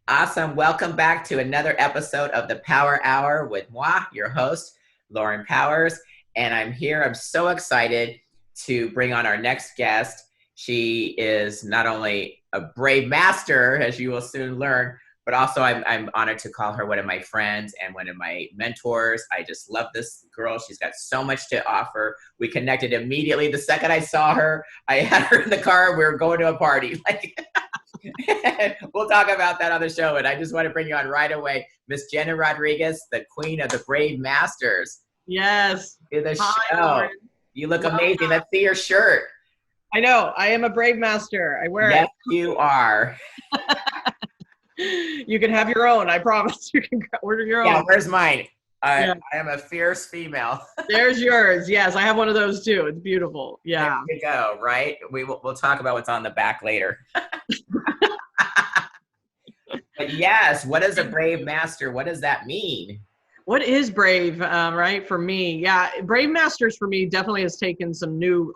Awesome. Welcome back to another episode of the Power Hour with moi, your host, Lauren Powers. And I'm here. I'm so excited to bring on our next guest. She is not only a brave master, as you will soon learn, but also I'm honored to call her one of my friends and one of my mentors. I just love this girl. She's got so much to offer. We connected immediately. The second I saw her, I had her in the car. We were going to a party. We'll talk about that on the show. And I just want to bring you on right away, Miss Jenna Rodriguez, the queen of the Brave Masters. Yes. In the Hi, show. Lauren. You look Welcome. amazing. Let's see your shirt. I know. I am a Brave Master. I wear Yes, you are. it. You can have your own. I promise. You can order your Yeah, own. where's mine? Yeah. I am a fierce female. There's yours. Yes, I have one of those too. It's beautiful. Yeah. There you go, right? We'll talk about what's on the back later. But yes, what is a Brave Master? What does that mean? What is brave, right? For me, yeah, Brave Masters for me definitely has taken some new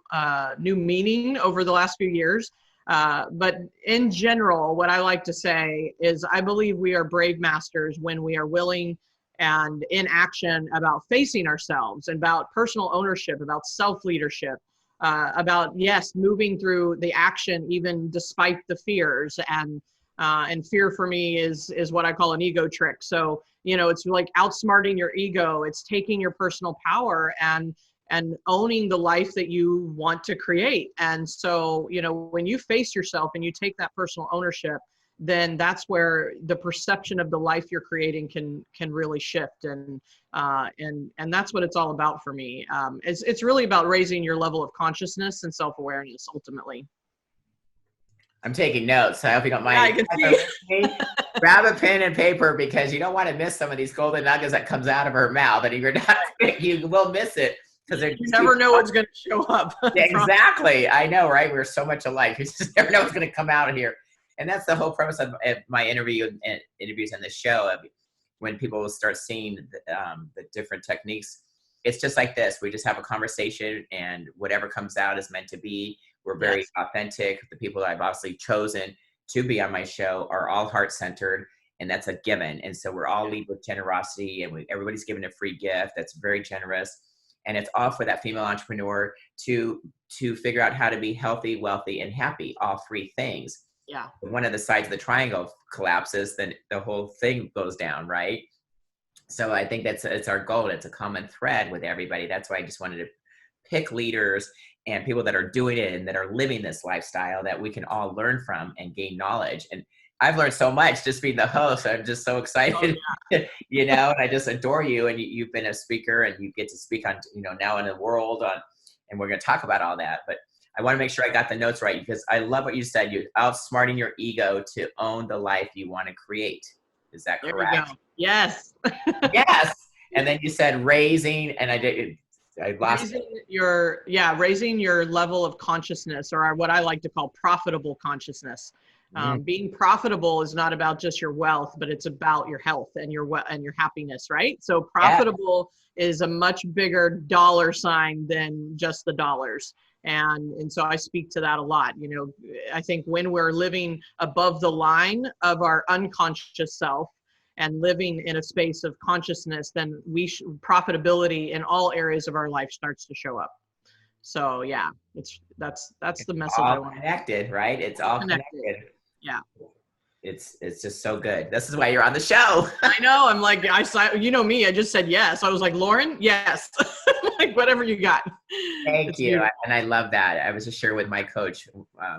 meaning over the last few years. But in general, what I like to say is I believe we are brave masters when we are willing and in action about facing ourselves and about personal ownership, about self-leadership, about, yes, moving through the action even despite the fears. And fear for me is what I call an ego trick. So, it's like outsmarting your ego. It's taking your personal power and owning the life that you want to create. And so, when you face yourself and you take that personal ownership, then that's where the perception of the life you're creating can really shift. And that's what it's all about for me. It's really about raising your level of consciousness and self-awareness ultimately. I'm taking notes. I hope you don't mind. Yeah, I can see. Grab a pen and paper because you don't want to miss some of these golden nuggets that comes out of her mouth. And if you're not quick, you will miss it because you never know what's going to show up. Yeah, exactly. I know, right? We're so much alike. You just never know what's going to come out of here. And that's the whole premise of my interviews on this show. When people will start seeing the different techniques, it's just like this. We just have a conversation, and whatever comes out is meant to be. We're very authentic. The people that I've obviously chosen to be on my show are all heart-centered, and that's a given. And so we're all lead with generosity, and everybody's given a free gift that's very generous. And it's all for that female entrepreneur to figure out how to be healthy, wealthy, and happy, all three things. Yeah. When one of the sides of the triangle collapses, then the whole thing goes down, right? So I think it's our goal. It's a common thread with everybody. That's why I just wanted to pick leaders and people that are doing it and that are living this lifestyle that we can all learn from and gain knowledge. And I've learned so much just being the host. I'm just so excited, and I just adore you. And you've been a speaker and you get to speak on, now in the world and we're going to talk about all that. But I want to make sure I got the notes right because I love what you said. You're outsmarting your ego to own the life you want to create. Is that correct? There we go. Yes. Yes. And then you said raising, and I lost raising your level of consciousness, or what I like to call profitable consciousness. Being profitable is not about just your wealth, but it's about your health and your happiness, right? So profitable is a much bigger dollar sign than just the dollars. And so I speak to that a lot. I think when we're living above the line of our unconscious self and living in a space of consciousness, then profitability in all areas of our life starts to show up. So yeah, that's the message. All I want. Connected, right? It's all connected. Yeah. It's just so good. This is why you're on the show. I know. I'm like, me. I just said yes. I was like, Lauren, yes. Like whatever you got. Thank you. And I love that. I was just sharing with my coach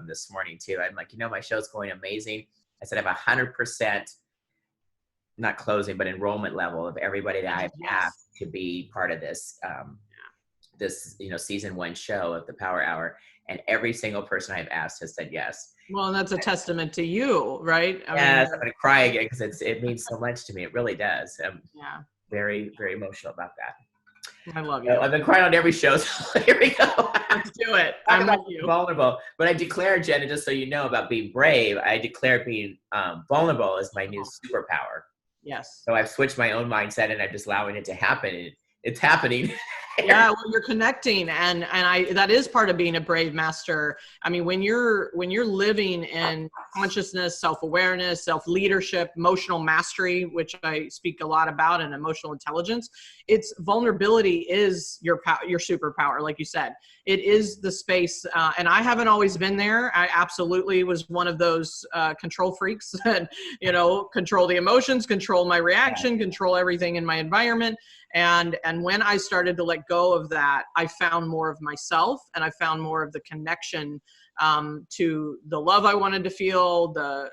this morning too. I'm like, my show's going amazing. I said I have 100%, not closing, but enrollment level of everybody that I've asked to be part of this, this, season 1 show of the Power Hour. And every single person I've asked has said yes. Well, and that's a testament to you, right? I'm going to cry again because it means so much to me. It really does. I'm very, very emotional about that. I love you. I've been crying on every show, so here we go. Let's do it. I'm with you. Vulnerable. But I declare, Jenna, just so you know about being brave, I declare being vulnerable as my new superpower. Yes. So I've switched my own mindset and I'm just allowing it to happen. It's happening. Yeah, well, you're connecting, and that is part of being a brave master. I mean, when you're living in consciousness, self-awareness, self-leadership, emotional mastery, which I speak a lot about, and emotional intelligence, it's vulnerability is your your superpower, like you said. It is the space, and I haven't always been there. I absolutely was one of those control freaks that, control the emotions, control my reaction, control everything in my environment. And when I started to let go of that, I found more of myself, and I found more of the connection to the love I wanted to feel, the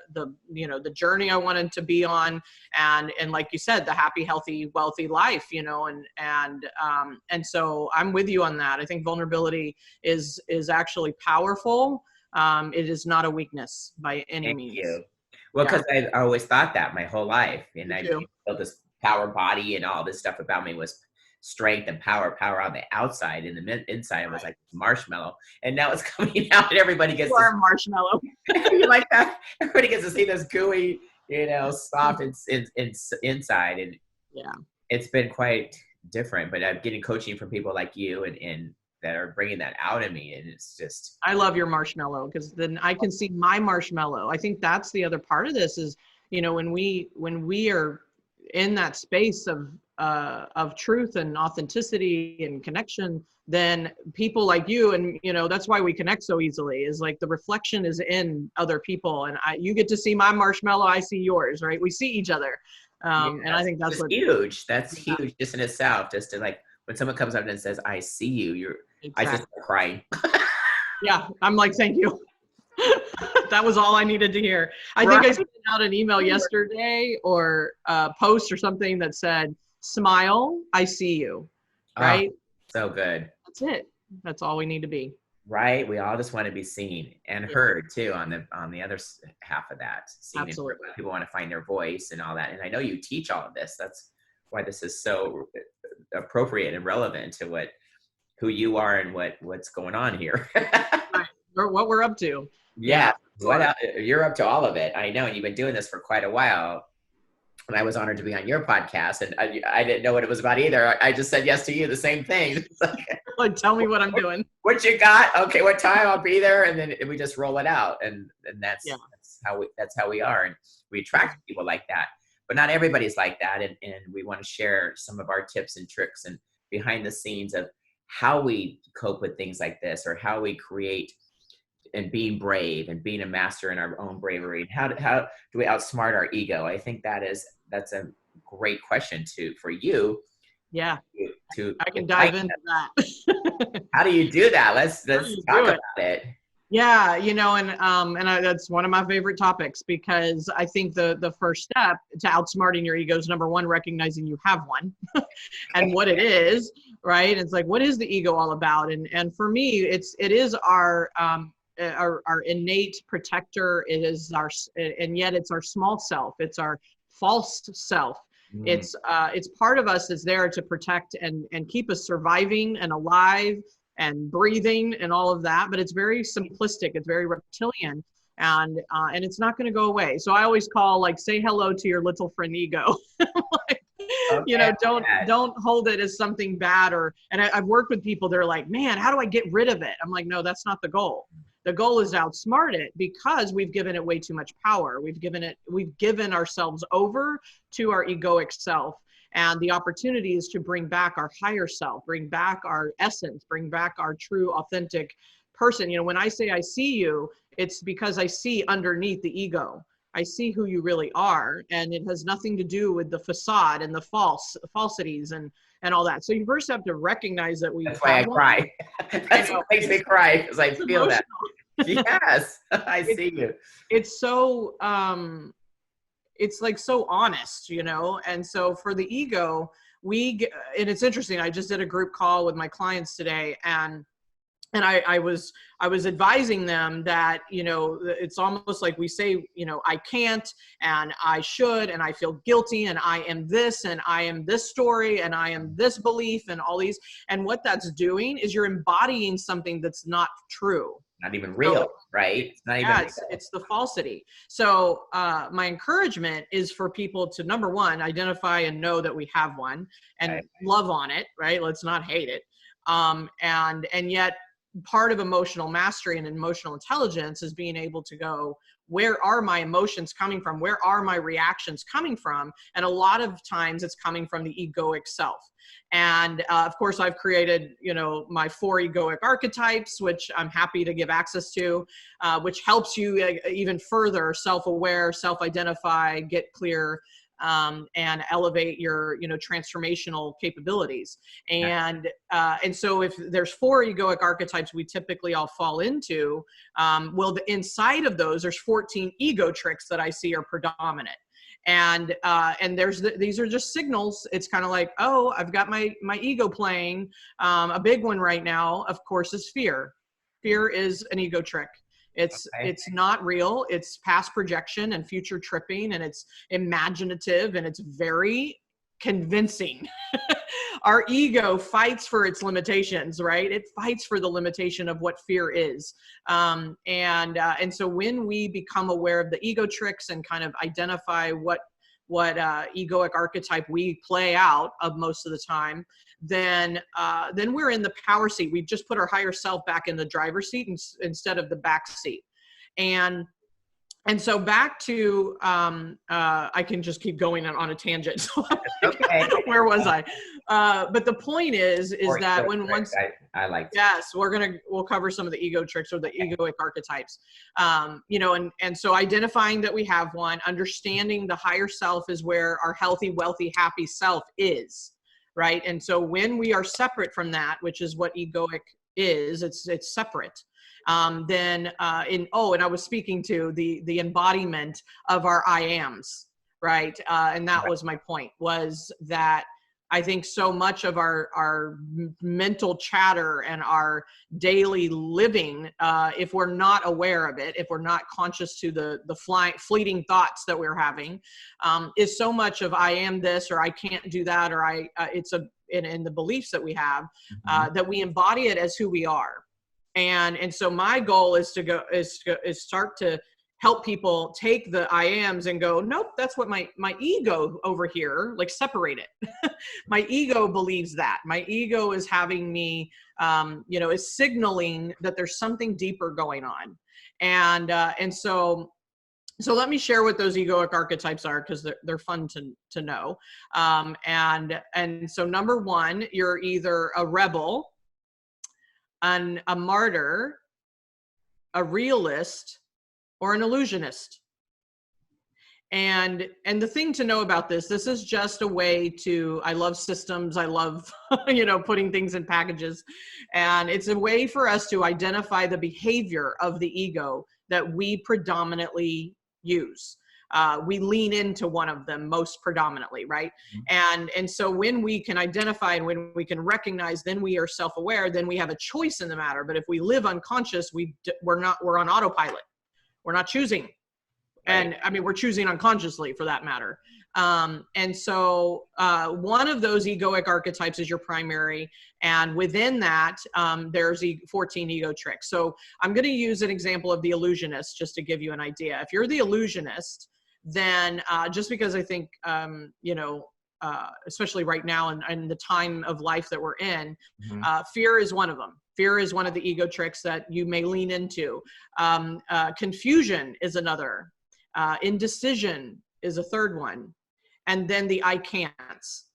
journey I wanted to be on, and like you said, the happy, healthy, wealthy life, and so I'm with you on that. I think vulnerability is actually powerful. It is not a weakness by any Thank means. you. Well, because I always thought that my whole life, and I built this power body, and all this stuff about me was strength and power on the outside, and the inside it was like marshmallow, and now it's coming out, and everybody gets to marshmallow. You like that? Everybody gets to see this gooey, soft inside, and it's been quite different. But I'm getting coaching from people like you, and that are bringing that out of me, and it's just. I love your marshmallow, because then I can see my marshmallow. I think that's the other part of this is, when we are in that space of truth and authenticity and connection, then people like you, and that's why we connect so easily, is like the reflection is in other people, and you get to see my marshmallow, I see yours, right? We see each other, and I think that's huge. That's huge, just in itself. Just to, like, when someone comes up and says, "I see you," I just start crying. Yeah, I'm like, thank you. That was all I needed to hear. I think I sent out an email yesterday, or a post or something that said, "Smile, I see you." Right? Oh, so good. That's it. That's all we need to be. Right? We all just want to be seen and heard too, on the other half of that. Seen. Absolutely. And people want to find their voice and all that. And I know you teach all of this. That's why this is so appropriate and relevant to who you are and what's going on here. Right. Or what we're up to. Yeah. You're up to all of it. I know. And you've been doing this for quite a while. And I was honored to be on your podcast, and I didn't know what it was about either. I just said yes to you, the same thing. Like, tell me what I'm doing. What you got? Okay, what time? I'll be there, and then we just roll it out, and that's how we are, and we attract people like that. But not everybody's like that, and we want to share some of our tips and tricks and behind the scenes of how we cope with things like this, or how we create and being brave and being a master in our own bravery, and how do we outsmart our ego? I think that's a great question for you. Yeah. I can dive into that. How do you do that? Let's talk about it. Yeah, and that's one of my favorite topics, because I think the first step to outsmarting your ego is, number one, recognizing you have one and what it is, right? It's like, what is the ego all about? And for me, it is our innate protector. It is and yet it's our small self. It's our false self. It's part of us that's there to protect and keep us surviving and alive and breathing and all of that. But it's very simplistic. It's very reptilian, and it's not going to go away. So I always call, like, say hello to your little friend ego. Like, don't hold it as something bad. And I've worked with people. They're like, man, how do I get rid of it? I'm like, no, that's not the goal. The goal is to outsmart it, because we've given it way too much power. We've given ourselves over to our egoic self. And the opportunity is to bring back our higher self, bring back our essence, bring back our true, authentic person. When I say I see you, it's because I see underneath the ego. I see who you really are. And it has nothing to do with the facade and the falsities and all that. So you first have to recognize that That's why I cry. That's what makes me cry, because I feel that. Yes, I see you. It's so, it's like so honest, and so for the ego, and it's interesting. I just did a group call with my clients today, and I was advising them that, it's almost like we say, I can't, and I should, and I feel guilty, and I am this, and I am this story, and I am this belief, and all these. And what that's doing is you're embodying something that's not true. Not even real, right? It's not even real. It's the falsity. So my encouragement is for people to, number one, identify and know that we have one, and love on it, right? Let's not hate it. And yet part of emotional mastery and emotional intelligence is being able to go, where are my emotions coming from? Where are my reactions coming from? And a lot of times it's coming from the egoic self. And of course, I've created, my 4 egoic archetypes, which I'm happy to give access to, which helps you even further self-aware, self-identify, get clear, and elevate your, transformational capabilities. And so if there's 4 egoic archetypes we typically all fall into, well, inside of those, there's 14 ego tricks that I see are predominant. And these are just signals. It's kind of like, oh, I've got my ego playing. A big one right now, of course, is fear. Fear is an ego trick. It's not real. It's past projection and future tripping, and it's imaginative, and it's very convincing. Our ego fights for its limitations, right? It fights for the limitation of what fear is. And so when we become aware of the ego tricks and kind of identify what egoic archetype we play out of most of the time, then we're in the power seat. We've just put our higher self back in the driver's seat instead of the back seat. And so back to, I can just keep going on a tangent. Okay. Where was I? But the point is that I like. Yes, we'll cover some of the ego tricks or the egoic archetypes. And so identifying that we have one, understanding the higher self is where our healthy, wealthy, happy self is, right? And so when we are separate from that, which is what egoic is, it's separate. And I was speaking to the embodiment of our I ams, right? And that was my point, was that I think so much of our mental chatter and our daily living, if we're not aware of it, if we're not conscious to the fleeting thoughts that we're having, is so much of I am this, or I can't do that, or in the beliefs that we have, that we embody it as who we are. And so my goal is to start to help people take the I ams and go, nope, that's what my ego over here, like, separate it. My ego believes that. My ego is having me, is signaling that there's something deeper going on. And so let me share what those egoic archetypes are, because they're fun to know. And so number 1, you're either a rebel, a martyr, a realist, or an illusionist. And the thing to know about this is just a way I love systems. I love, putting things in packages. And it's a way for us to identify the behavior of the ego that we predominantly use. We lean into one of them most predominantly, right? And so when we can identify and when we can recognize, then we are self-aware, then we have a choice in the matter. But if we live unconscious, we're on autopilot. We're not choosing. And I mean, we're choosing unconsciously, for that matter. And so one of those egoic archetypes is your primary. And within that, there's 14 ego tricks. So I'm going to use an example of the illusionist just to give you an idea. If you're the illusionist, then just because I think, especially right now and the time of life that we're in, fear is one of them. Fear is one of the ego tricks that you may lean into. Confusion is another. Indecision is a third one. And then the I can'ts.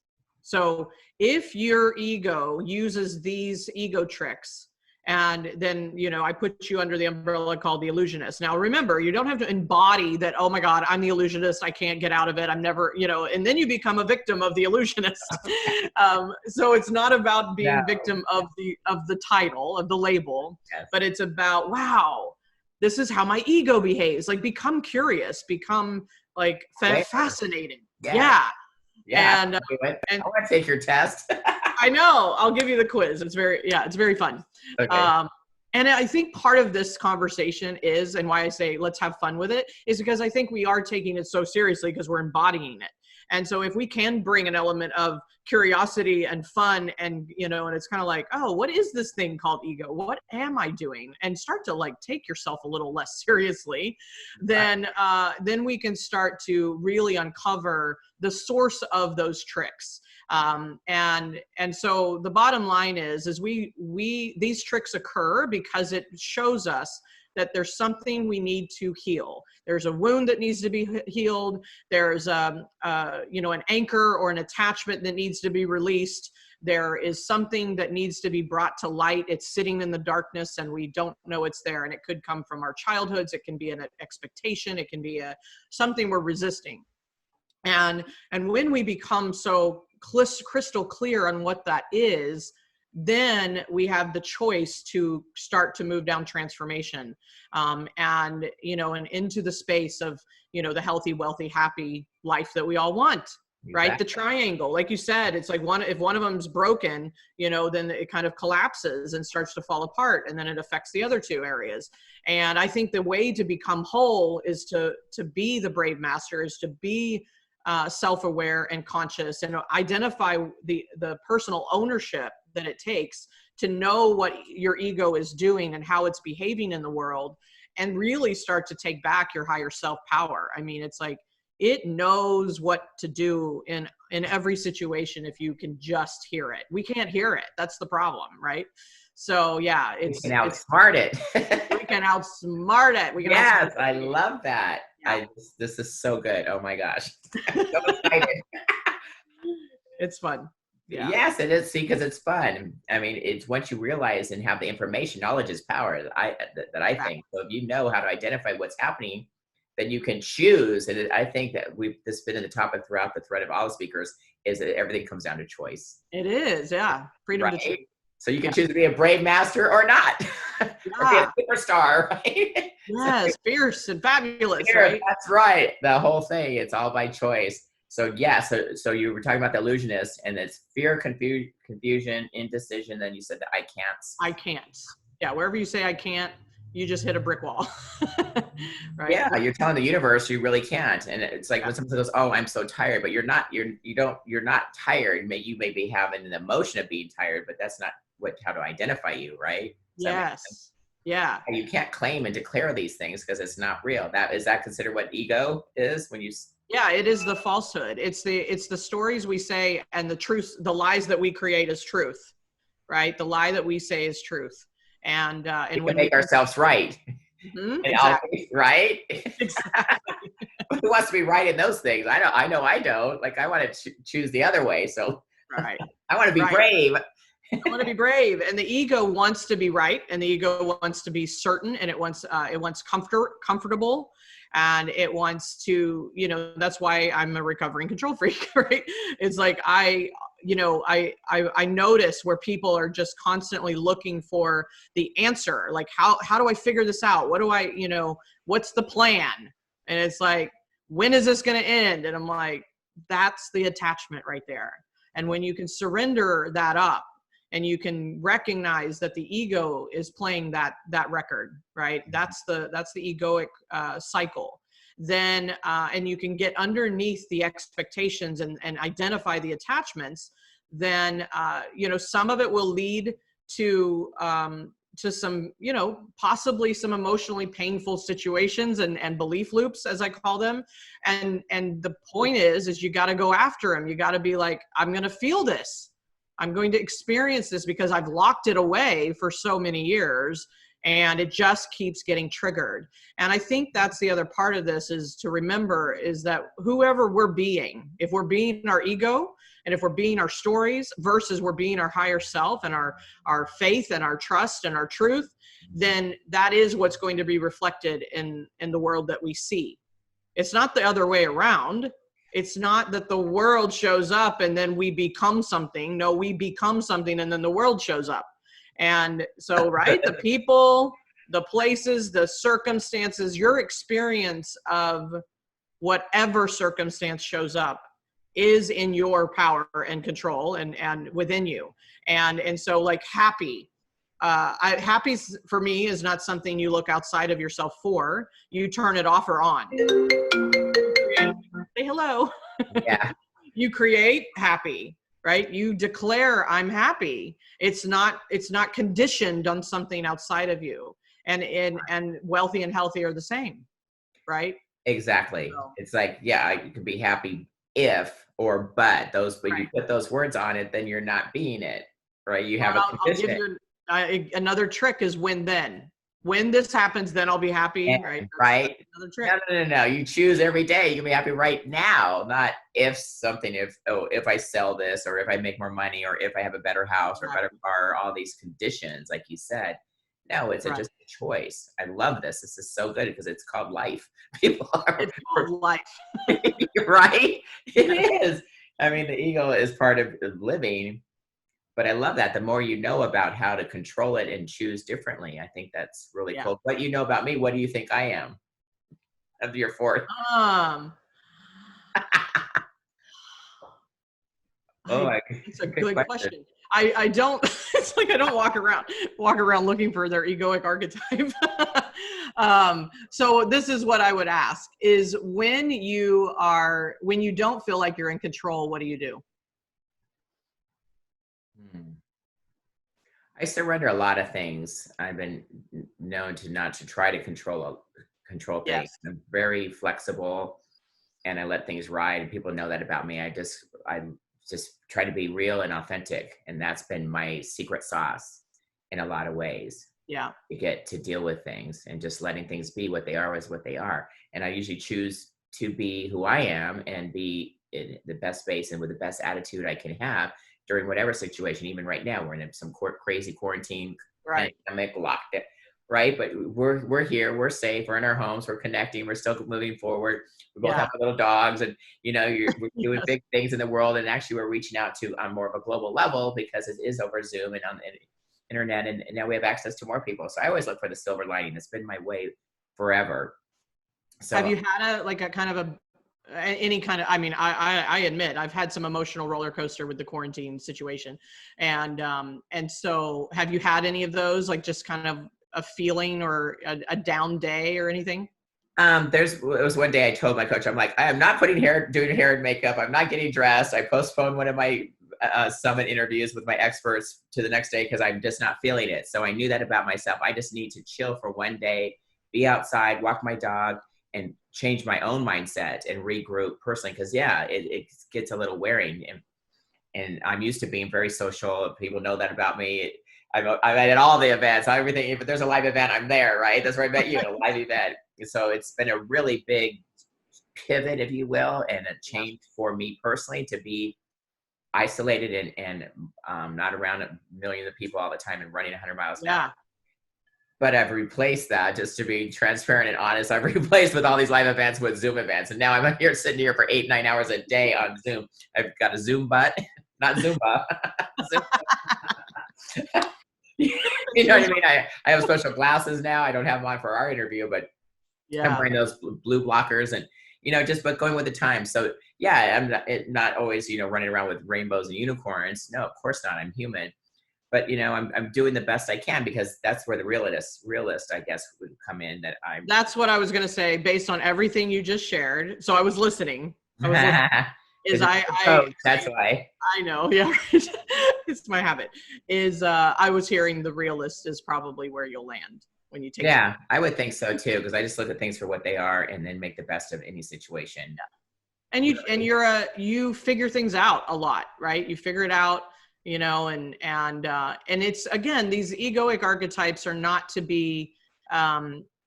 So if your ego uses these ego tricks, and then, I put you under the umbrella called the illusionist. Now, remember, you don't have to embody that, oh my God, I'm the illusionist, I can't get out of it, I'm never, and then you become a victim of the illusionist. So it's not about being victim of the title, of the label, but it's about, wow, this is how my ego behaves. Like, become curious, become like fascinated. Yeah. And I want to take your test. I know. I'll give you the quiz. It's very fun. Okay. And I think part of this conversation is, and why I say let's have fun with it, is because I think we are taking it so seriously because we're embodying it. And so if we can bring an element of curiosity and fun and, and it's kind of like, oh, what is this thing called ego? What am I doing? And start to like take yourself a little less seriously, then we can start to really uncover the source of those tricks. And so the bottom line is these tricks occur because it shows us that there's something we need to heal. There's a wound that needs to be healed. There's an anchor or an attachment that needs to be released. There is something that needs to be brought to light. It's sitting in the darkness and we don't know it's there. And it could come from our childhoods. It can be an expectation. It can be something we're resisting. And when we become so crystal clear on what that is, then we have the choice to start to move down transformation, and into the space of, the healthy, wealthy, happy life that we all want. Right? Exactly. The triangle, like you said, it's like if one of them's broken, then it kind of collapses and starts to fall apart, and then it affects the other two areas. And I think the way to become whole is to be the brave master, is to be self-aware and conscious, and identify the personal ownership that it takes to know what your ego is doing and how it's behaving in the world, and really start to take back your higher self power. I mean, it's like, it knows what to do in every situation if you can just hear it. We can't hear it. That's the problem, right? So yeah, we can outsmart it. We can outsmart it. Yes, I love that. Yeah. This is so good. Oh my gosh. I'm so excited. It's fun. Yeah. Yes, it is. See, because it's fun. I mean, it's once you realize and have the information, knowledge is power. I think. So if you know how to identify what's happening, then you can choose. And I think that this has been in the topic throughout the thread of all the speakers, is that everything comes down to choice. It is, yeah. Freedom to choose. So you can choose to be a brave master or not, or be a superstar, right? Yes, fierce and fabulous, right? That's right. The whole thing, it's all by choice. So yeah, so you were talking about the illusionist, and it's fear, confusion, indecision. Then you said that I can't. Yeah, wherever you say I can't, you just hit a brick wall. Right? Yeah, you're telling the universe you really can't. And it's like when someone goes, "Oh, I'm so tired," but you're not tired. You may be having an emotion of being tired, but that's not how to identify you, right? Yes. Yeah. And you can't claim and declare these things because it's not real. Is that considered what ego is when you? Yeah, it is the falsehood. It's the stories we say, and the truth, the lies that we create as truth, right? The lie that we say is truth. And we can make ourselves right. Mm-hmm, exactly. Right? Exactly. Who wants to be right in those things? I know I don't. Like, I want to choose the other way. So right. I want to be brave. I want to be brave. And the ego wants to be right, and the ego wants to be certain, and it wants comfortable, and it wants to, that's why I'm a recovering control freak, right? It's like I notice where people are just constantly looking for the answer. Like, how do I figure this out? What do I, what's the plan? And it's like, when is this going to end? And I'm like, that's the attachment right there. And when you can surrender that up, and you can recognize that the ego is playing that record, right? That's the egoic cycle. Then, and you can get underneath the expectations and identify the attachments. Then, some of it will lead to some, possibly some emotionally painful situations and belief loops, as I call them. And the point is you got to go after them. You got to be like, I'm going to feel this. I'm going to experience this because I've locked it away for so many years, and it just keeps getting triggered. And I think that's the other part of this, is to remember, is that whoever we're being, if we're being our ego, and if we're being our stories versus we're being our higher self and our faith and our trust and our truth, then that is what's going to be reflected in the world that we see. It's not the other way around. It's not that the world shows up and then we become something. No, we become something and then the world shows up. And so, right, the people, the places, the circumstances, your experience of whatever circumstance shows up is in your power and control and within you. And so, like, happy for me is not something you look outside of yourself for. You turn it off or on. Say hello. Yeah. You create happy, right? You declare I'm happy. It's not conditioned on something outside of you. And wealthy and healthy are the same, right? Exactly. So. It's like, yeah, you can be happy if or but. Those, when you Right. put those words on it, then you're not being it, right? You Well, have and a I'll give condition. you another trick is when then. When this happens, then I'll be happy, right? And, That's right? another No, trick. no, no, no. You choose every day. You can be happy right now, not if something, if, oh, if I sell this, or if I make more money, or if I have a better house or a better Exactly. car, all these conditions, like you said. No, it's Right. just a choice. I love this. This is so good because it's called life. People are, It's called life. right? Yes. It is. I mean, the ego is part of living, but I love that. The more you know about how to control it and choose differently, I think that's really Yeah. cool. What you know about me, what do you think I am? Of your fourth. Um, Oh, it's a good good question. question. I don't, it's like I don't walk around looking for their egoic archetype. So this is what I would ask is when you don't feel like you're in control, what do you do? Hmm. I surrender a lot of things. I've been known to not to try to control things. Yes. I'm very flexible, and I let things ride. And people know that about me. I just try to be real and authentic, and that's been my secret sauce in a lot of ways. Yeah. To get to deal with things and just letting things be what they are is what they are. And I usually choose to be who I am and be in the best space and with the best attitude I can have during whatever situation. Even right now, we're in some crazy quarantine, Right. pandemic, lockdown, right? But we're here, we're safe, we're in our homes, we're connecting, we're still moving forward. We both have Yeah. our little dogs, and we're doing Yes. big things in the world. And actually, we're reaching out to on more of a global level because it is over Zoom and on the internet, and now we have access to more people. So I always look for the silver lining. It's been my way forever. Have So you had a kind of any kind of, I mean, I admit I've had some emotional roller coaster with the quarantine situation. And so have you had any of those, like just kind of a feeling or a down day or anything? it was one day I told my coach, I'm like, I am not doing hair and makeup. I'm not getting dressed. I postponed one of my summit interviews with my experts to the next day because I'm just not feeling it. So I knew that about myself. I just need to chill for one day, be outside, walk my dog, and change my own mindset and regroup personally. Because yeah, it gets a little wearing, and I'm used to being very social. People know that about me. I'm at all the events, everything. If there's a live event, I'm there, right? That's where I met you, at a live event. So it's been a really big pivot, if you will, and a Yeah. change for me personally to be isolated and not around a million of people all the time and running 100 miles an hour. Yeah. But I've replaced that, just to be transparent and honest. I've replaced with all these live events with Zoom events. And now I'm here sitting here for 8, 9 hours a day on Zoom. I've got a Zoom butt, not Zumba. Zoom. You know what I mean? I have special glasses now. I don't have them on for our interview, but I'm Yeah. wearing those blue blockers and, just but going with the time. So yeah, I'm not always, running around with rainbows and unicorns. No, of course not. I'm human. But I'm doing the best I can because that's where the realist, I guess, would come in. That I'm. That's what I was going to say based on everything you just shared. So I was listening. I was listening. Is Because you're a coach, that's why. I know, yeah, it's my habit. Is I was hearing the realist is probably where you'll land when you take. Yeah, I would think so too, because I just look at things for what they are and then make the best of any situation. And Really. you figure things out a lot, right? You figure it out, and it's, again, these egoic archetypes are not to be.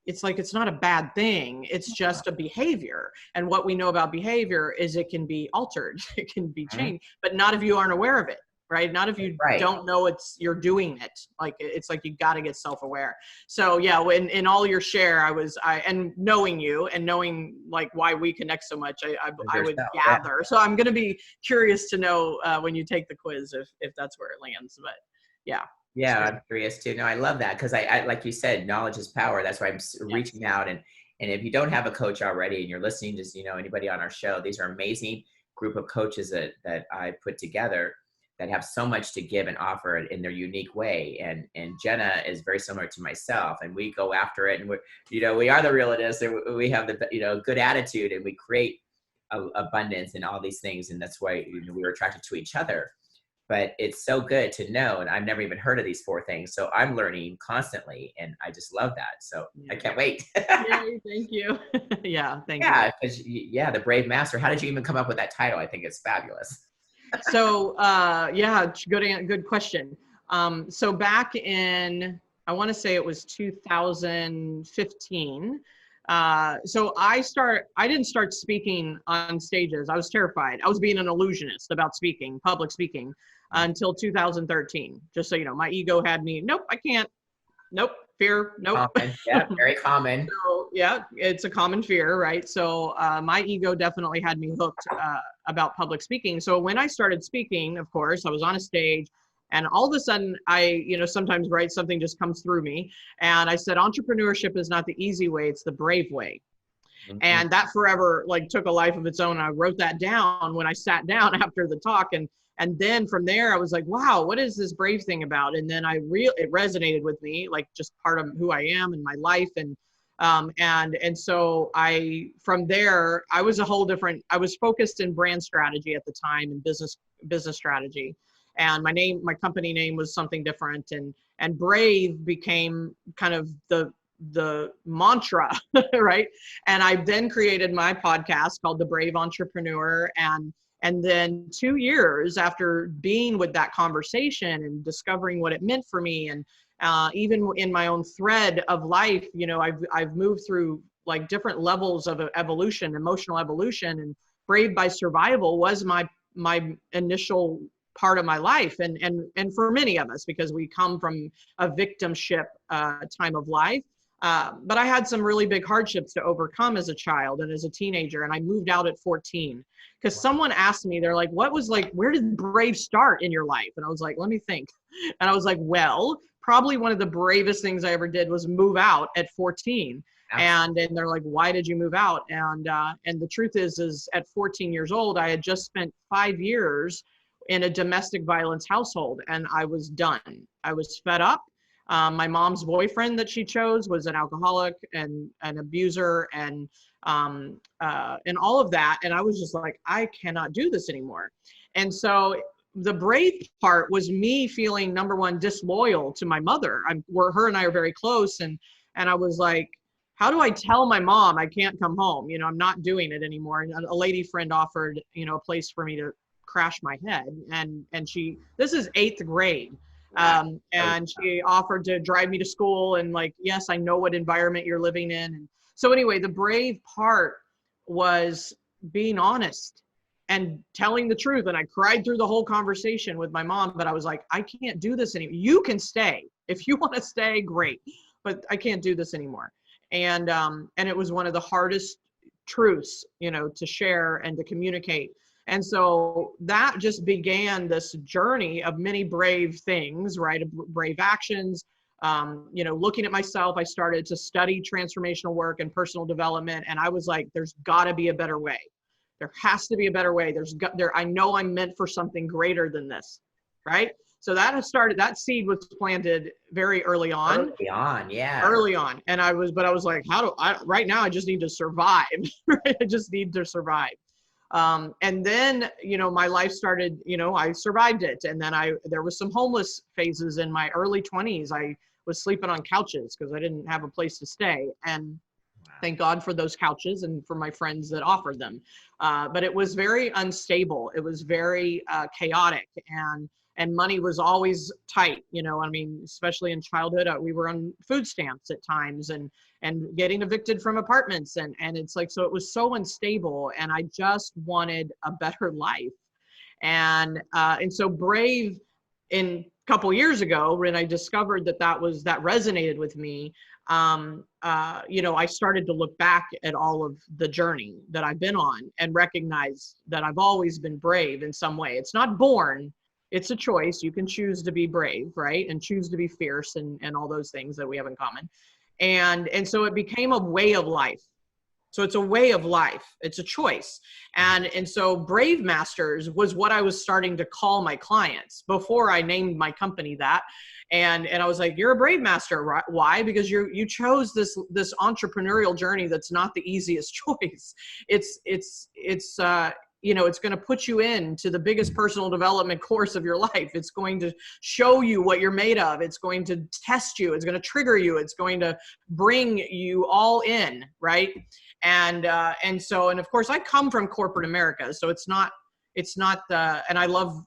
It's like, it's not a bad thing. It's just a behavior. And what we know about behavior is it can be altered, it can be Mhm. changed, but not if you aren't aware of it, right? Not if you Right. don't know you're doing it. Like, it's like you got to get self-aware. So yeah, when in all your share, and knowing you and knowing like why we connect so much, I would Yourself, yeah. gather. So I'm going to be curious to know when you take the quiz if that's where it lands. But yeah. Yeah, I'm curious too. No, I love that because I, like you said, knowledge is power. That's why I'm Yes. reaching out, and if you don't have a coach already and you're listening, just anybody on our show, these are amazing group of coaches that I put together that have so much to give and offer in their unique way. And Jenna is very similar to myself, and we go after it, and we are the realists, and we have the good attitude, and we create abundance and all these things, and that's why we were attracted to each other. but it's so good to know. And I've never even heard of these four things. So I'm learning constantly and I just love that. So I Yeah. can't wait. Yay, thank you. Yeah, thank you. Yeah. Because, yeah, the Brave Master. How did you even come up with that title? I think it's fabulous. So, yeah, good question. So back in, I want to say it was 2015. So I didn't start speaking on stages. I was terrified. I was being an illusionist about speaking, public speaking, until 2013. Just so you know, my ego had me, nope, I can't. Nope, fear, nope. Common. Yeah, very common. So yeah, it's a common fear, right? So my ego definitely had me hooked about public speaking. So when I started speaking, of course, I was on a stage, and all of a sudden, sometimes, right, something just comes through me, and I said, entrepreneurship is not the easy way; it's the brave way. Mhm. And that forever like took a life of its own. I wrote that down when I sat down after the talk, and then from there I was like, wow, what is this brave thing about? And then it resonated with me, like just part of who I am and my life. And so from there I was I was focused in brand strategy at the time and business strategy. And my company name was something different, and brave became kind of the mantra, right? And I then created my podcast called The Brave Entrepreneur. And then 2 years after being with that conversation and discovering what it meant for me, and even in my own thread of life, I've moved through like different levels of evolution, emotional evolution, and Brave by Survival was my initial part of my life, and for many of us, because we come from a victimship time of life. But I had some really big hardships to overcome as a child and as a teenager, and I moved out at 14 because someone asked me, they're like, where did Brave start in your life? And I was like, let me think. And I was like, well, probably one of the bravest things I ever did was move out at 14. Absolutely. And they're like, why did you move out? And the truth is at 14 years old, I had just spent 5 years in a domestic violence household, and I was done. I was fed up. My mom's boyfriend that she chose was an alcoholic and an abuser, and all of that. And I was just like, I cannot do this anymore. And so the brave part was me feeling, number one, disloyal to my mother. Her and I are very close, and I was like, how do I tell my mom I can't come home? I'm not doing it anymore. And a lady friend offered, a place for me to crash my head, and this is 8th grade. Wow. And she offered to drive me to school, and like, yes, I know what environment you're living in. And so anyway, the brave part was being honest and telling the truth. And I cried through the whole conversation with my mom, but I was like, I can't do this anymore. You can stay. If you want to stay, great, but I can't do this anymore. And it was one of the hardest truths, to share and to communicate. And so that just began this journey of many brave things, right? Brave actions. Looking at myself, I started to study transformational work and personal development. And I was like, there's gotta be a better way. There has to be a better way. I know I'm meant for something greater than this, right? So that seed was planted very early on. Early on, yeah. Early on. And I was like, right now I just need to survive. I just need to survive. And then, my life started, I survived it. And then there was some homeless phases in my early 20s. I was sleeping on couches because I didn't have a place to stay. And thank God for those couches and for my friends that offered them. But it was very unstable. It was very chaotic, and money was always tight. Especially in childhood, we were on food stamps at times, and getting evicted from apartments. And it's like, so it was so unstable, and I just wanted a better life. And so Brave, in a couple years ago, when I discovered that resonated with me, I started to look back at all of the journey that I've been on and recognize that I've always been brave in some way. It's not born, it's a choice. You can choose to be brave, right? And choose to be fierce, and all those things that we have in common. And so it became a way of life. So it's a way of life. It's a choice. And so Brave Masters was what I was starting to call my clients before I named my company that. And I was like, you're a Brave Master. Why? Because you chose this entrepreneurial journey that's not the easiest choice. It's it's going to put you into the biggest personal development course of your life. It's going to show you what you're made of. It's going to test you. It's going to trigger you. It's going to bring you all in, right? And of course I come from corporate America, so it's not and I love,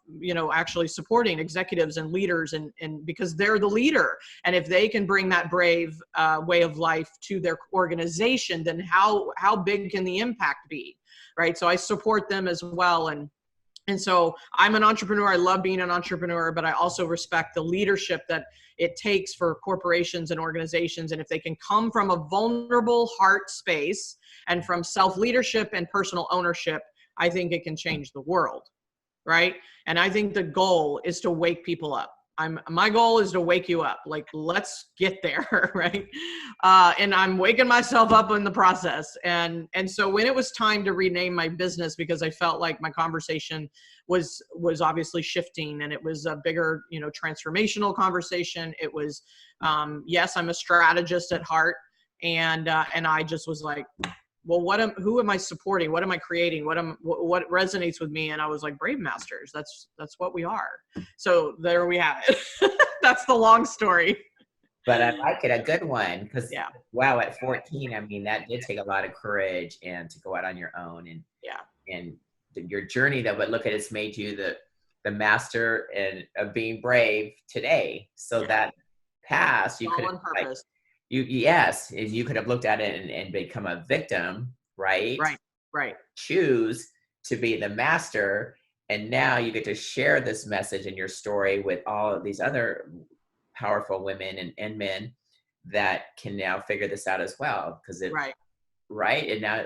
actually supporting executives and leaders and because they're the leader. And if they can bring that brave way of life to their organization, then how big can the impact be? Right. So I support them as well. And so I'm an entrepreneur. I love being an entrepreneur, but I also respect the leadership that it takes for corporations and organizations. And if they can come from a vulnerable heart space and from self-leadership and personal ownership, I think it can change the world, right? And I think the goal is to wake people up. My goal is to wake you up. Like, let's get there, right? And I'm waking myself up in the process. And so when it was time to rename my business, because I felt like my conversation was obviously shifting, and it was a bigger, transformational conversation. It was, yes, I'm a strategist at heart, and I just was like, well, who am I supporting? What am I creating? What resonates with me? And I was like, Brave Masters. That's what we are. So there we have it. That's the long story. But I like it, a good one, because wow, at 14, I mean, that did take a lot of courage and to go out on your own and your journey though. But look at it's made you the master of being brave today. So that past you could have yes, and you could have looked at it and become a victim, right? Right. Choose to be the master, and now you get to share this message in your story with all of these other powerful women and men that can now figure this out as well. Because right, and now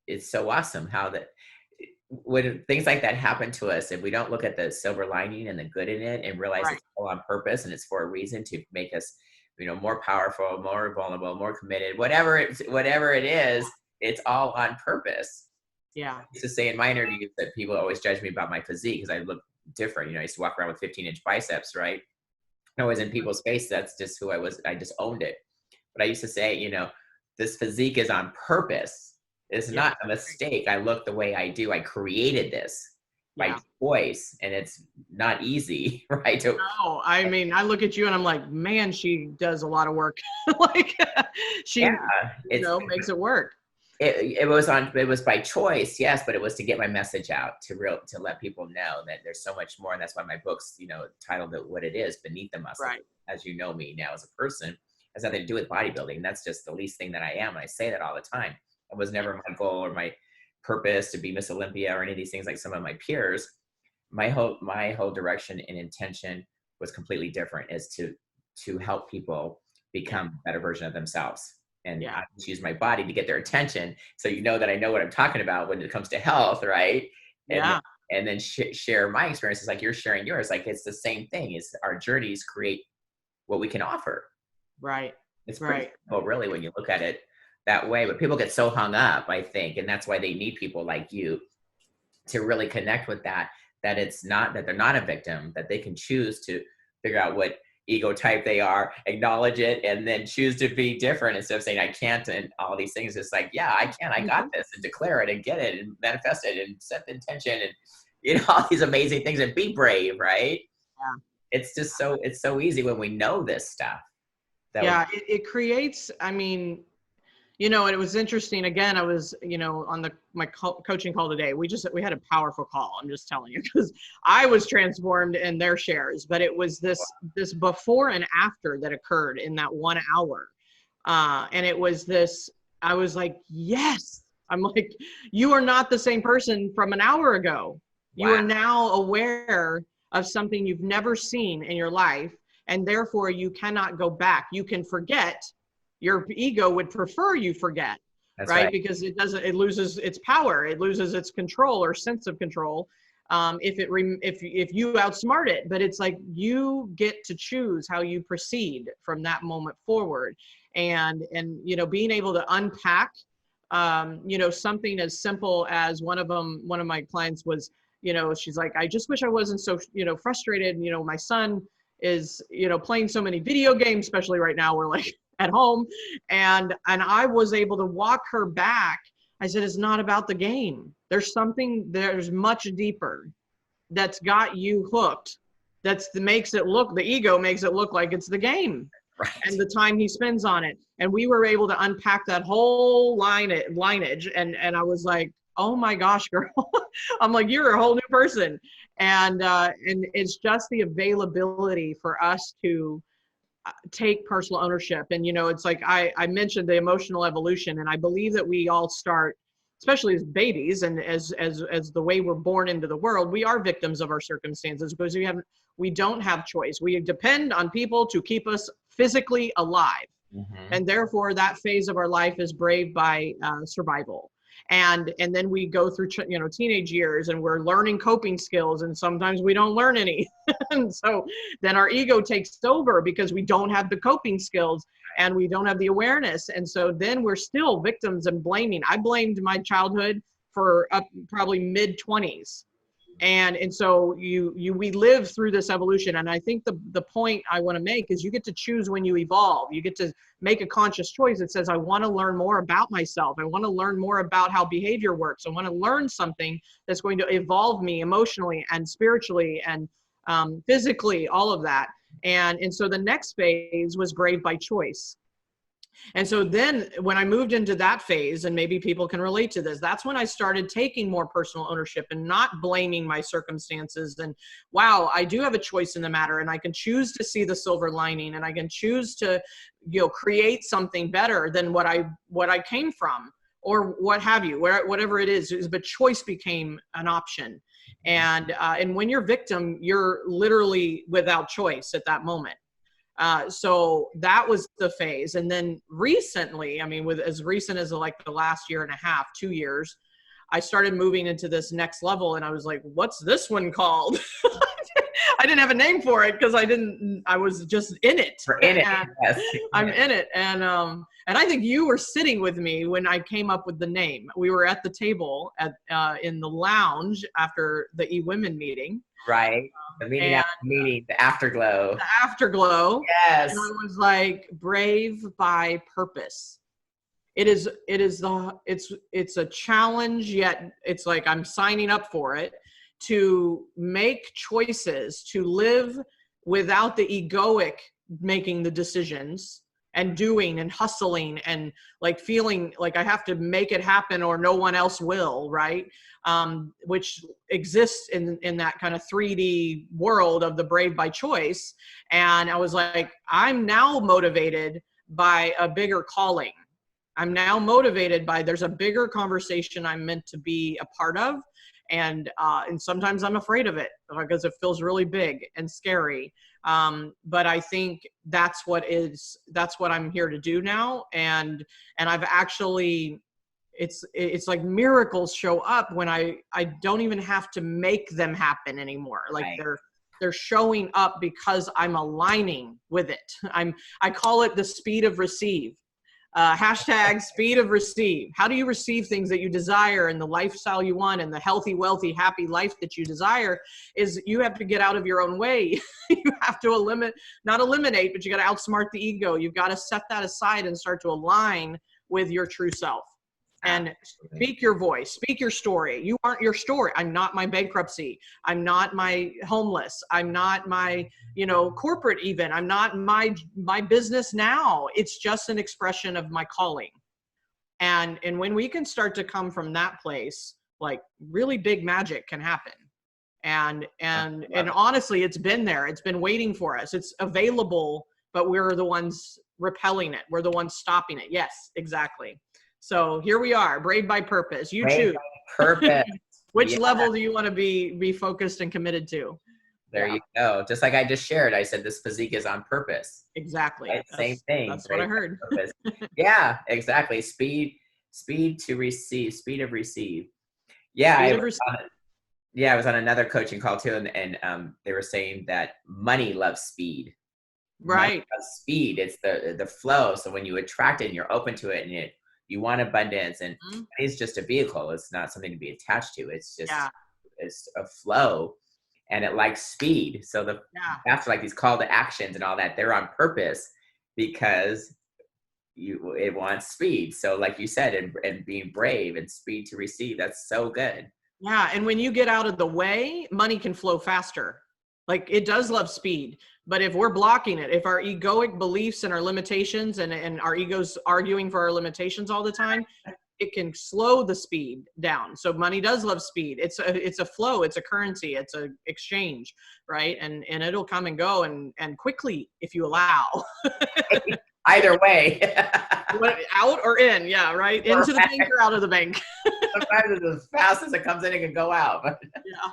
it's so awesome how that when things like that happen to us, if we don't look at the silver lining and the good in it and realize it's all on purpose and it's for a reason to make us more powerful, more vulnerable, more committed, whatever it is, it's all on purpose. Yeah. I used to say in my interviews that people always judge me about my physique because I look different. I used to walk around with 15-inch biceps, right? I was in people's face. That's just who I was. I just owned it. But I used to say, this physique is on purpose. It's not a mistake. I look the way I do. I created this by choice, and it's not easy, right? No, I mean, I look at you and I'm like, man, she does a lot of work. Like she, makes it work. It was by choice, yes, but it was to get my message out to let people know that there's so much more, and that's why my book's titled it what it is, Beneath the Muscle. Right. As you know me now as a person, it has nothing to do with bodybuilding. That's just the least thing that I am, and I say that all the time. It was never my goal or my purpose to be Miss Olympia or any of these things like some of my peers. My whole direction and intention was completely different, is to help people become a better version of themselves. And I just use my body to get their attention. So that I know what I'm talking about when it comes to health, right? And then share my experiences like you're sharing yours. Like it's the same thing. It's our journeys create what we can offer. Right. It's pretty simple, really, when you look at it that way. But people get so hung up, I think, and that's why they need people like you to really connect with that it's not that they're not a victim, that they can choose to figure out what ego type they are, acknowledge it, and then choose to be different instead of saying I can't and all these things. It's like, yeah, I can, I got this, and declare it and get it and manifest it and set the intention and all these amazing things and be brave, right? It's just it's so easy when we know this stuff. It creates, I mean, and it was interesting. Again, I was, on my coaching call today. We had a powerful call. I'm just telling you, because I was transformed in their shares, but it was this before and after that occurred in that 1 hour. And it was this, I was like, yes, I'm like, you are not the same person from an hour ago. You are now aware of something you've never seen in your life. And therefore you cannot go back. You can forget. Your ego would prefer you forget, right? Because it loses its power. It loses its control or sense of control if you outsmart it. But it's like you get to choose how you proceed from that moment forward. And being able to unpack, something as simple as one of my clients was, she's like, I just wish I wasn't so, frustrated. My son is, playing so many video games, especially right now, we're like, at home, and I was able to walk her back I said, it's not about the game. There's much deeper that's got you hooked. The ego makes it look like it's the game and Right. the time he spends on it. And we were able to unpack that whole lineage. And I was like, oh my gosh, girl. I'm like, you're a whole new person. And it's just the availability for us to take personal ownership. And, it's like I mentioned the emotional evolution, and I believe that we all start, especially as babies and as the way we're born into the world, we are victims of our circumstances because we don't have choice. We depend on people to keep us physically alive. Mm-hmm. And therefore that phase of our life is braved by survival. And then we go through teenage years, and we're learning coping skills, and sometimes we don't learn any. And so then our ego takes over because we don't have the coping skills and we don't have the awareness. And so then we're still victims and blaming. I blamed my childhood for up probably mid-20s. And so we live through this evolution. And I think the point I want to make is you get to choose when you evolve. You get to make a conscious choice that says, I want to learn more about myself. I want to learn more about how behavior works. I want to learn something that's going to evolve me emotionally and spiritually and physically, all of that. And so the next phase was brave by choice. And so then when I moved into that phase, and maybe people can relate to this, that's when I started taking more personal ownership and not blaming my circumstances. And wow, I do have a choice in the matter, and I can choose to see the silver lining, and I can choose to, create something better than what I came from, or what have you, whatever it is. But choice became an option. And when you're victim, you're literally without choice at that moment. So that was the phase. And then recently, I mean, with as recent as like the last year and a half, 2 years, I started moving into this next level, and I was like, what's this one called? I didn't have a name for it because I was just in it. We're in it. Yes. I'm in it. And I think you were sitting with me when I came up with the name. We were at the table in the lounge after the eWomen meeting. Right. The meeting after meeting, the afterglow. The afterglow. Yes. And I was like, brave by purpose. It's a challenge, yet it's like I'm signing up for it, to make choices, to live without the egoic making the decisions and doing and hustling and like feeling like I have to make it happen or no one else will, right? Which exists in that kind of 3D world of the brave by choice. And I was like, I'm now motivated by a bigger calling. I'm now motivated by there's a bigger conversation I'm meant to be a part of. And sometimes I'm afraid of it because it feels really big and scary. But I think that's what I'm here to do now. And I've actually, it's like miracles show up when I don't even have to make them happen anymore. Like Right. they're showing up because I'm aligning with it. I call it the speed of receive. Hashtag speed of receive. How do you receive things that you desire and the lifestyle you want and the healthy, wealthy, happy life that you desire? Is you have to get out of your own way. You have to not eliminate, but you got to outsmart the ego. You've got to set that aside and start to align with your true self. And speak your voice, speak your story. You aren't your story. I'm not my bankruptcy. I'm not my homeless. I'm not my, corporate even. I'm not my business now. It's just an expression of my calling. And when we can start to come from that place, like really big magic can happen. And honestly, it's been there. It's been waiting for us. It's available, but we're the ones repelling it. We're the ones stopping it. Yes, exactly. So here we are, brave by purpose. You choose. Purpose. Which level do you want to be focused and committed to? There you go. Just like I just shared, I said this physique is on purpose. Exactly. Right? Same thing. That's what I heard. Yeah, exactly. Speed to receive, speed of receive. Yeah, I was on another coaching call too, and they were saying that money loves speed. Right. Money loves speed. It's the flow. So when you attract it and you're open to it, and you want abundance, and it's just a vehicle. It's not something to be attached to. It's just it's a flow, and it likes speed. So after like these call to actions and all that, they're on purpose because it wants speed. So like you said, and being brave and speed to receive, that's so good. Yeah, and when you get out of the way, money can flow faster. Like it does love speed, but if we're blocking it, if our egoic beliefs and our limitations and our ego's arguing for our limitations all the time, it can slow the speed down. So money does love speed. It's a flow, it's a currency, it's a exchange, right? And it'll come and go and quickly if you allow. Either way. Out or in, yeah, right? Into the bank or out of the bank. Sometimes it's as fast as it comes in, it can go out. Yeah.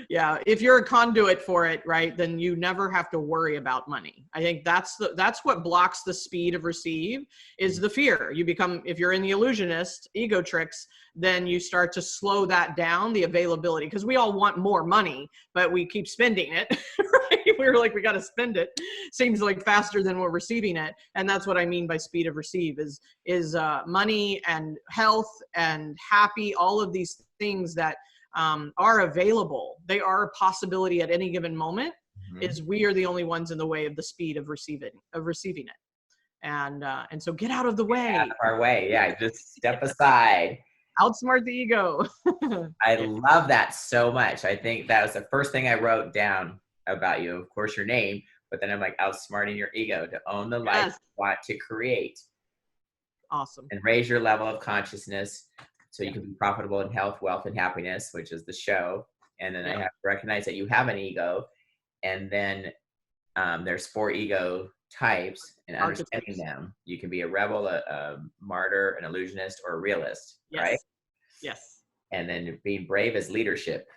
Yeah, if you're a conduit for it, right, then you never have to worry about money. I think that's what blocks the speed of receive is the fear. You become, if you're in the illusionist ego tricks, then you start to slow that down, the availability, because we all want more money, but we keep spending it. Right? We're like, we got to spend it. Seems like faster than we're receiving it, and that's what I mean by speed of receive is money and health and happy, all of these things that are available. They are a possibility at any given moment. Is we are the only ones in the way of the speed of receiving it. And so get out of the way. Out of our way. Yeah. Just step aside. Outsmart the ego. I love that so much. I think that was the first thing I wrote down about you. Of course, your name, but then I'm like, outsmarting your ego to own the life you want to create. Awesome. And raise your level of consciousness so you can be profitable in health, wealth, and happiness, which is the show. And then I have to recognize that you have an ego. And then there's 4 ego types, and understanding them. You can be a rebel, a martyr, an illusionist, or a realist, right? Yes. And then being brave is leadership.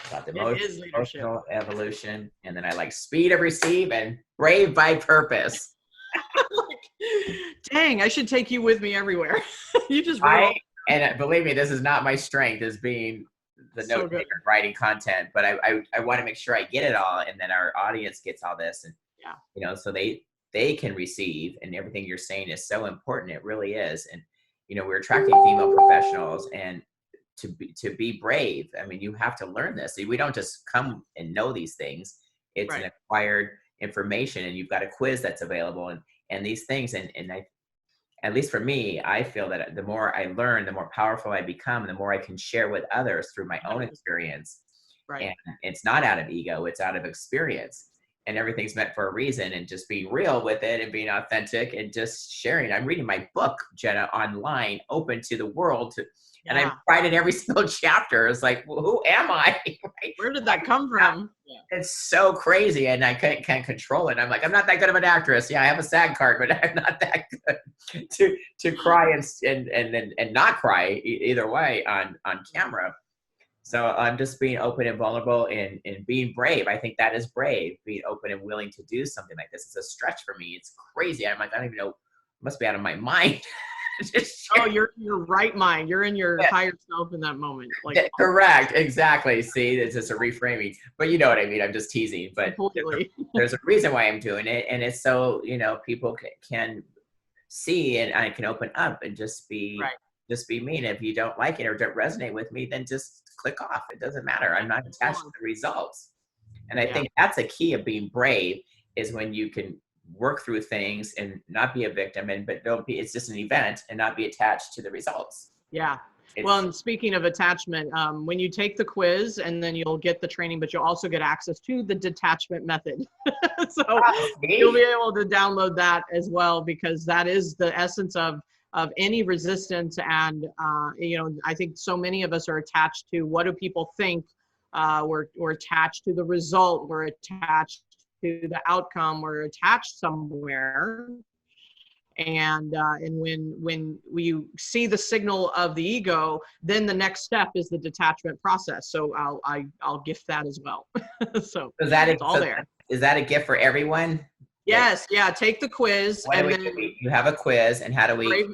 About the emotional evolution. And then I like speed of receive and brave by purpose. Dang, I should take you with me everywhere. You just and believe me, this is not my strength, as being the note taker, writing content, but I want to make sure I get it all, and then our audience gets all this, and you know, so they can receive. And everything you're saying is so important. It really is. And you know, we're attracting female professionals, and to be brave, I mean, you have to learn this. We don't just come and know these things. It's an acquired information, and you've got a quiz that's available, and these things, and I, at least for me, I feel that the more I learn, the more powerful I become, the more I can share with others through my own experience. And it's not out of ego, it's out of experience. And everything's meant for a reason, and just being real with it and being authentic and just sharing. I'm reading my book, Jenna, online, open to the world, and I've tried in every single chapter. It's like, well, who am I? Right? Where did that come from? It's so crazy, and I can't control it. I'm like, I'm not that good of an actress. Yeah, I have a SAG card, but I'm not that good to cry and not cry either way on camera. So I'm just being open and vulnerable and being brave. I think that is brave, being open and willing to do something like this. It's a stretch for me. It's crazy. I'm like, I don't even know. I must be out of my mind. You're right mind. You're in your higher self in that moment. Like correct. Exactly. See, it's just a reframing. But you know what I mean? I'm just teasing. But there's a reason why I'm doing it. And it's so, you know, people can see, and I can open up and just be me. And if you don't like it or don't resonate with me, then just click off. It doesn't matter. I'm not attached to the results. And I think that's a key of being brave, is when you can work through things and not be a victim, but don't be, it's just an event, and not be attached to the results. Well, and speaking of attachment, when you take the quiz, and then you'll get the training, but you'll also get access to the detachment method. So you'll be able to download that as well, because that is the essence of any resistance. And you know, I think so many of us are attached to, what do people think? We're attached to the result. We're attached to the outcome. We're attached somewhere. And when we see the signal of the ego, then the next step is the detachment process. So I'll gift that as well. So it's all there. Is that a gift for everyone? Yes. Yeah. Take the quiz, and then you have a quiz, and how do we?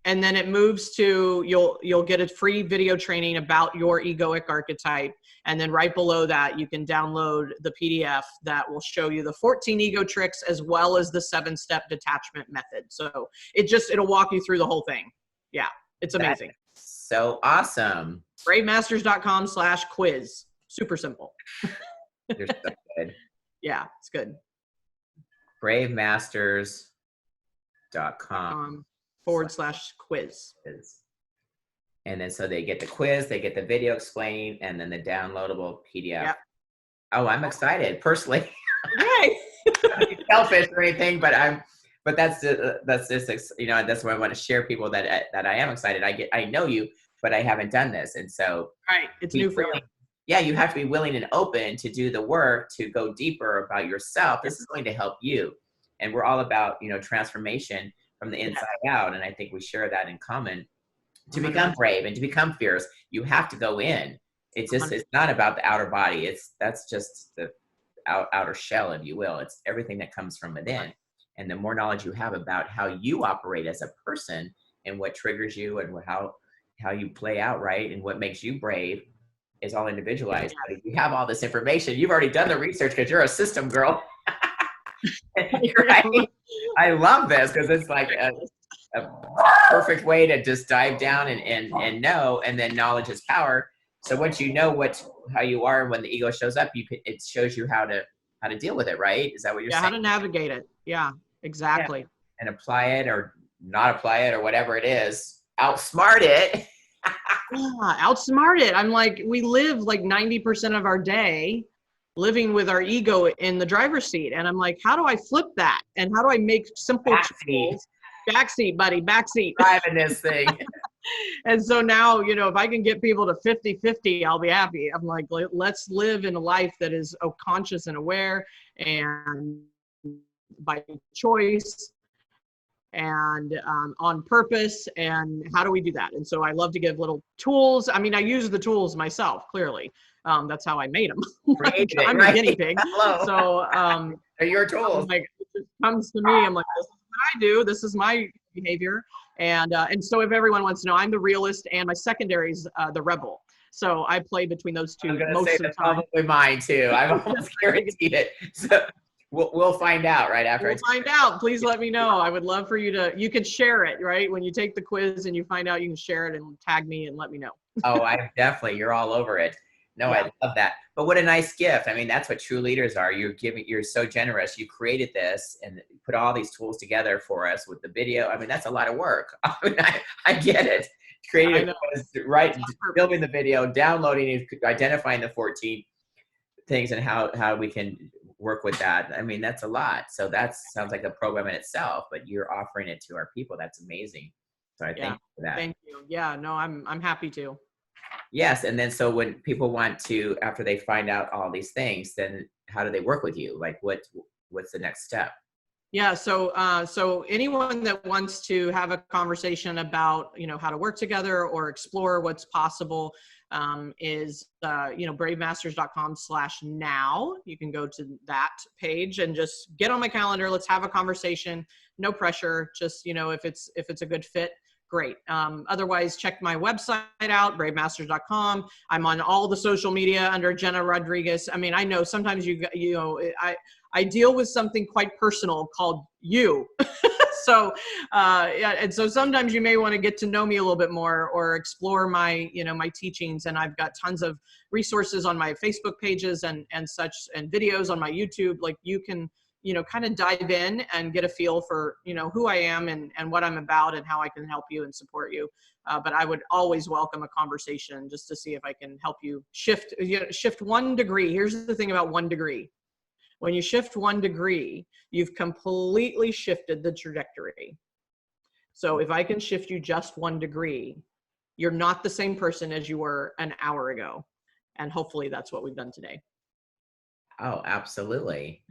And then it moves to, you'll get a free video training about your egoic archetype. And then right below that, you can download the PDF that will show you the 14 ego tricks, as well as the 7-step detachment method. So it'll walk you through the whole thing. Yeah, it's amazing. So awesome. bravemasters.com/quiz. Super simple. You're so good. Yeah, it's good. bravemasters.com/quiz. brave.com /quiz. And then so they get the quiz, they get the video explaining, and then the downloadable PDF. Yep. Oh, I'm excited personally. Right. Not to be selfish or anything, but that's just, you know, that's what I want to share people that I am excited. I know you, but I haven't done this, and so Right. It's new for you. Yeah, you have to be willing and open to do the work to go deeper about yourself. This is going to help you, and we're all about, you know, transformation from the inside out, and I think we share that in common. To become brave and to become fierce, you have to go in. It's not about the outer body. That's just the outer shell, if you will. It's everything that comes from within. And the more knowledge you have about how you operate as a person and what triggers you and how you play out, right, and what makes you brave is all individualized. But if you have all this information, you've already done the research because you're a system girl. Right? I love this because it's like a perfect way to just dive down and know, and then knowledge is power. So once you know how you are when the ego shows up, it shows you how to deal with it, right? Is that what you're saying? How to navigate it. Yeah, exactly. Yeah. And apply it or not apply it or whatever it is. Outsmart it. Outsmart it. I'm like, we live like 90% of our day living with our ego in the driver's seat. And I'm like, how do I flip that? And how do I make simple tools? Backseat, buddy, backseat. Driving this thing. And so now, you know, if I can get people to 50-50, I'll be happy. I'm like, let's live in a life that is conscious and aware and by choice and on purpose. And how do we do that? And so I love to give little tools. I mean, I use the tools myself, clearly. That's how I made them. I'm a guinea pig. So they're your tools. Like, it just comes to me. I'm like, this is what I do. This is my behavior. And so if everyone wants to know, I'm the realist and my secondary is the rebel. So I play between those two most of the time. Probably mine too. I'm almost guaranteed it. So we'll find out right after. We'll find out. Please let me know. I would love for you can share it, right? When you take the quiz and you find out, you can share it and tag me and let me know. Oh, you're all over it. No, yeah. I love that. But what a nice gift. I mean, that's what true leaders are. You're so generous. You created this and put all these tools together for us with the video. I mean, that's a lot of work. I mean, I get it. Creating it, right? Building the video, downloading it, identifying the 14 things and how we can work with that. I mean, that's a lot. So that sounds like a program in itself, but you're offering it to our people. That's amazing. So I thank you for that. Thank you. Yeah, no, I'm happy to. Yes. And then so when people want to, after they find out all these things, then how do they work with you? Like what's the next step? Yeah. So anyone that wants to have a conversation about, you know, how to work together or explore what's possible is, bravemasters.com/now. You can go to that page and just get on my calendar. Let's have a conversation. No pressure. Just, you know, if it's a good fit, great. Otherwise, check my website out, bravemasters.com. I'm on all the social media under Jenna Rodriguez. I mean, I know sometimes I deal with something quite personal called you. So, and so sometimes you may want to get to know me a little bit more or explore my teachings. And I've got tons of resources on my Facebook pages and such, and videos on my YouTube. Like you can, kind of dive in and get a feel for, who I am and what I'm about and how I can help you and support you. But I would always welcome a conversation just to see if I can help you shift 1 degree. Here's the thing about 1 degree. When you shift 1 degree, you've completely shifted the trajectory. So if I can shift you just 1 degree, you're not the same person as you were an hour ago. And hopefully that's what we've done today. Oh, absolutely.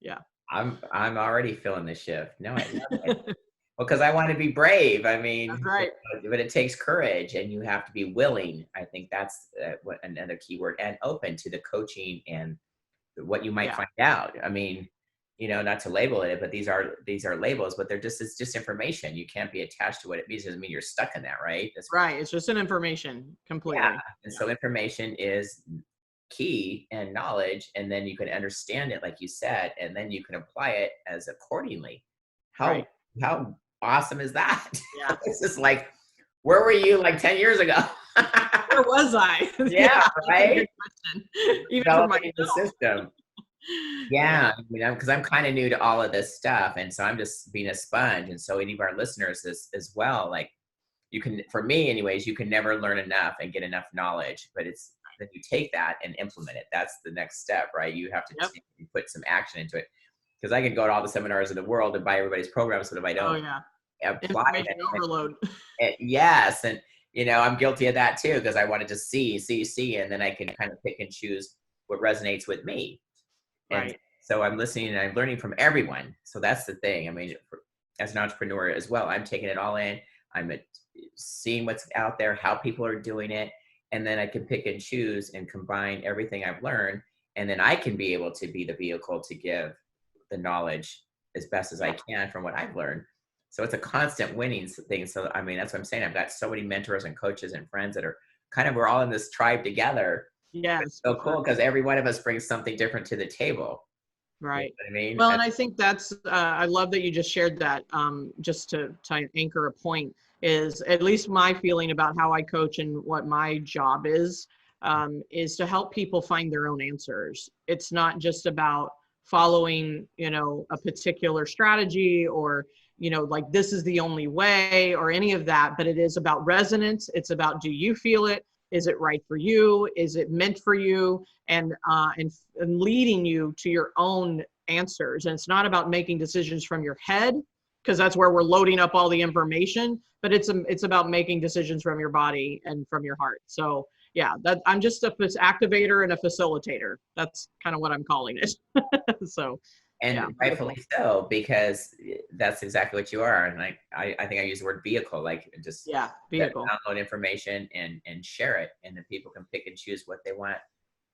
Yeah. I'm already feeling the shift. No, I love it. Well, because I want to be brave. I mean, that's right. But it takes courage and you have to be willing. I think that's what another key word, and open to the coaching and what you might find out. I mean, not to label it, but these are labels, but it's just information. You can't be attached to what it means. It doesn't mean you're stuck in that, right? That's right. It's just an information completely. Yeah. And so information is key and knowledge, and then you can understand it, like you said, and then you can apply it as accordingly. How awesome is that? Yeah. It's just like, where were you like 10 years ago? Where was I? Yeah, right. Even for the system. Yeah, Yeah. because I'm kind of new to all of this stuff, and so I'm just being a sponge. And so any of our listeners as well, like you can, for me, anyways, you can never learn enough and get enough knowledge. But it's then you take that and implement it. That's the next step, right? You have to Yep. take and put some action into it. Because I can go to all the seminars in the world and buy everybody's programs, but if I Oh don't yeah. apply Information them, overload. yes, and I'm guilty of that too because I wanted to see, and then I can kind of pick and choose what resonates with me. And Right. so I'm listening and I'm learning from everyone. So that's the thing. I mean, as an entrepreneur as well, I'm taking it all in. I'm seeing what's out there, how people are doing it, and then I can pick and choose and combine everything I've learned, and then I can be able to be the vehicle to give the knowledge as best as I Yeah. can from what I've learned. So it's a constant winning thing. So I mean, that's what I'm saying. I've got so many mentors and coaches and friends that are kind of, we're all in this tribe together. It's Yes, so for sure. cool because every one of us brings something different to the table. You know Right. what I mean? Well, and I think that's, I love that you just shared that. Just to anchor a point is at least my feeling about how I coach and what my job is to help people find their own answers. It's not just about following, a particular strategy or, like this is the only way or any of that, but it is about resonance. It's about, do you feel it? Is it right for you? Is it meant for you? And leading you to your own answers. And it's not about making decisions from your head, because that's where we're loading up all the information, but it's about making decisions from your body and from your heart. So yeah, that I'm just a activator and a facilitator. That's kind of what I'm calling it. So yeah, and beautiful. rightfully so, because that's exactly what you are. And I think I use the word vehicle, like just Yeah, that vehicle. download information and share it. And then people can pick and choose what they want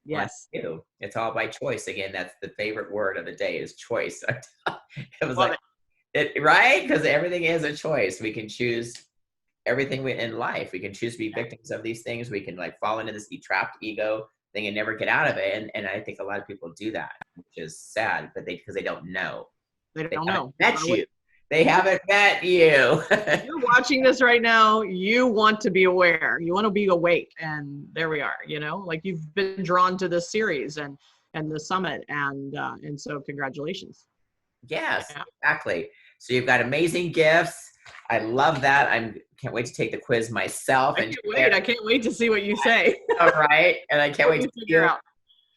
Yes. to do. It's all by choice. Again, that's the favorite word of the day is choice. It was Love like it. it, right? Because everything is a choice. We can choose everything in life. We can choose to be victims of these things. We can like fall into this trapped ego thing and never get out of it. And I think a lot of people do that, which is sad, but because they don't know. They They don't haven't know. met you. They haven't met you. If you're watching this right now, you want to be aware. You want to be awake, and there we are. Like you've been drawn to this series and the summit, and so congratulations. Yes, Yeah, exactly. So you've got amazing gifts. I love that. Can't wait to take the quiz myself I and can't share. wait. I can't wait to see what you say. All right, and I can't What wait you to see figure you. out.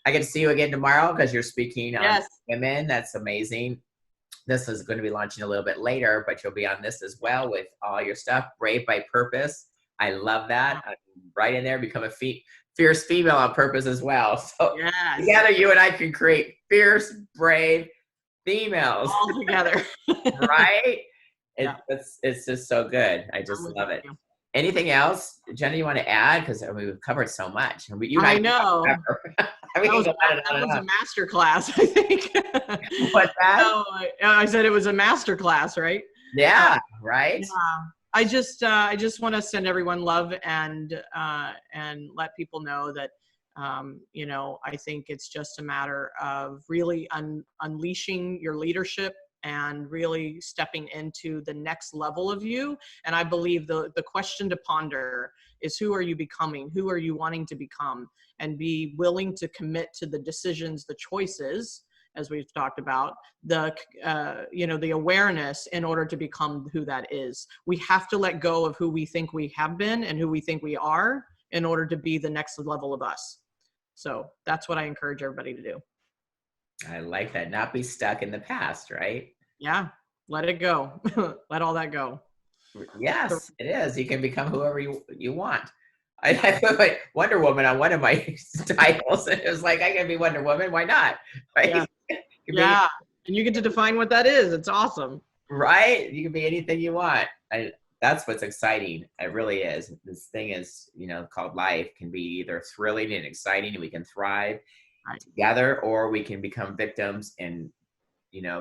I get to see you again tomorrow because you're speaking on Yes. women. That's amazing. This is going to be launching a little bit later, but you'll be on this as well with all your stuff. Brave by Purpose. I love that. I'm right in there. Become a fierce female on purpose as well. So Yes. together, you and I can create fierce, brave females. All together. Right? Yeah. It's just so good. I I'm just with love it. you. Anything else, Jenna, you want to add? Because we've covered so much. You and I I can talk know. forever. We can go on and on That and was a on. master class, I think. What's that? No, I said it was a master class, right? Uh, Yeah, right? yeah. I just want to send everyone love and let people know that I think it's just a matter of really unleashing your leadership and really stepping into the next level of you. And I believe the question to ponder is, who are you becoming? Who are you wanting to become? And be willing to commit to the decisions, the choices, as we've talked about, the awareness in order to become who that is. We have to let go of who we think we have been and who we think we are in order to be the next level of us. So that's what I encourage everybody to do. I like that. Not be stuck in the past, right? Yeah, let it go. Let all that go. Yes, it is. You can become whoever you want. I put my Wonder Woman on one of my titles. And it was like, I can be Wonder Woman. Why not? Yeah, Right? You can be yeah, and you get to define what that is. It's awesome. right. You can be anything you want. That's what's exciting. It really is. This thing is, called life can be either thrilling and exciting, and we can thrive Right. together, or we can become victims and,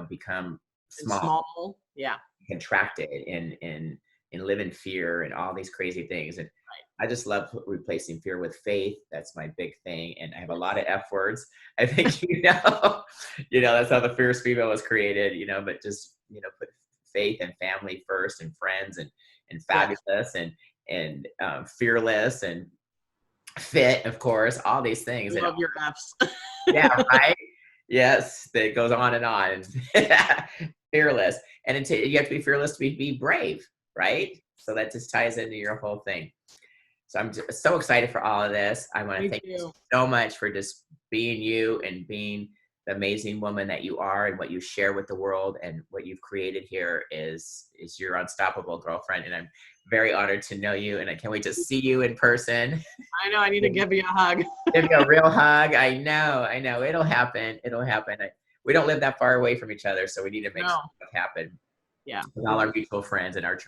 become And small, small. Yeah. contracted, and live in fear and all these crazy things. And I just love replacing fear with faith. That's my big thing. And I have a lot of F words. I think, that's how the fierce female was created, but just, put faith and family first, and friends, and Yeah. fabulous, and fearless, and fit, of course, all these things. I And love your F's. yeah, right. Yes, that goes on and on. Fearless. And you have to be fearless to be brave, right? So that just ties into your whole thing. So I'm just so excited for all of this. I want to Me thank you too. so much for just being you and being the amazing woman that you are, and what you share with the world, and what you've created here is your unstoppable girlfriend. And I'm very honored to know you, and I can't wait to see you in person. I know I need to give you a hug. Give you a real hug. I know. It'll happen. It'll happen. We don't live that far away from each other, so we need to make No. stuff happen Yeah. with all our mutual friends and our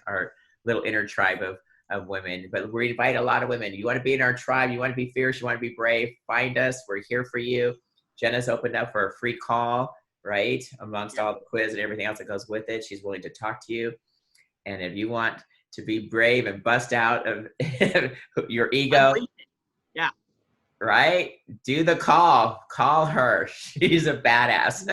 little inner tribe of women. But we invite a lot of women. You want to be in our tribe, you want to be fierce, you want to be brave, find us. We're here for you. Jenna's opened up for a free call, right? Amongst all the quiz and everything else that goes with it. She's willing to talk to you. And if you want to be brave and bust out of your ego, Yeah. right? Do the call. Call her. She's a badass.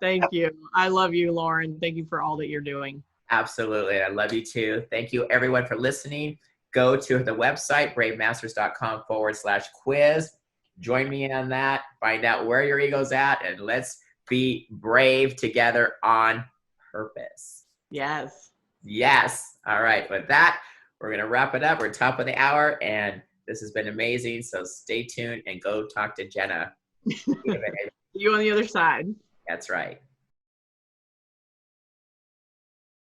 Thank you. I love you, Lauren. Thank you for all that you're doing. Absolutely. I love you too. Thank you, everyone, for listening. Go to the website, bravemasters.com/quiz. Join me on that. Find out where your ego's at, and let's be brave together on purpose. Yes. Yes. All right. With that, we're going to wrap it up. We're top of the hour, and this has been amazing. So stay tuned and go talk to Jenna. You on the other side. That's right.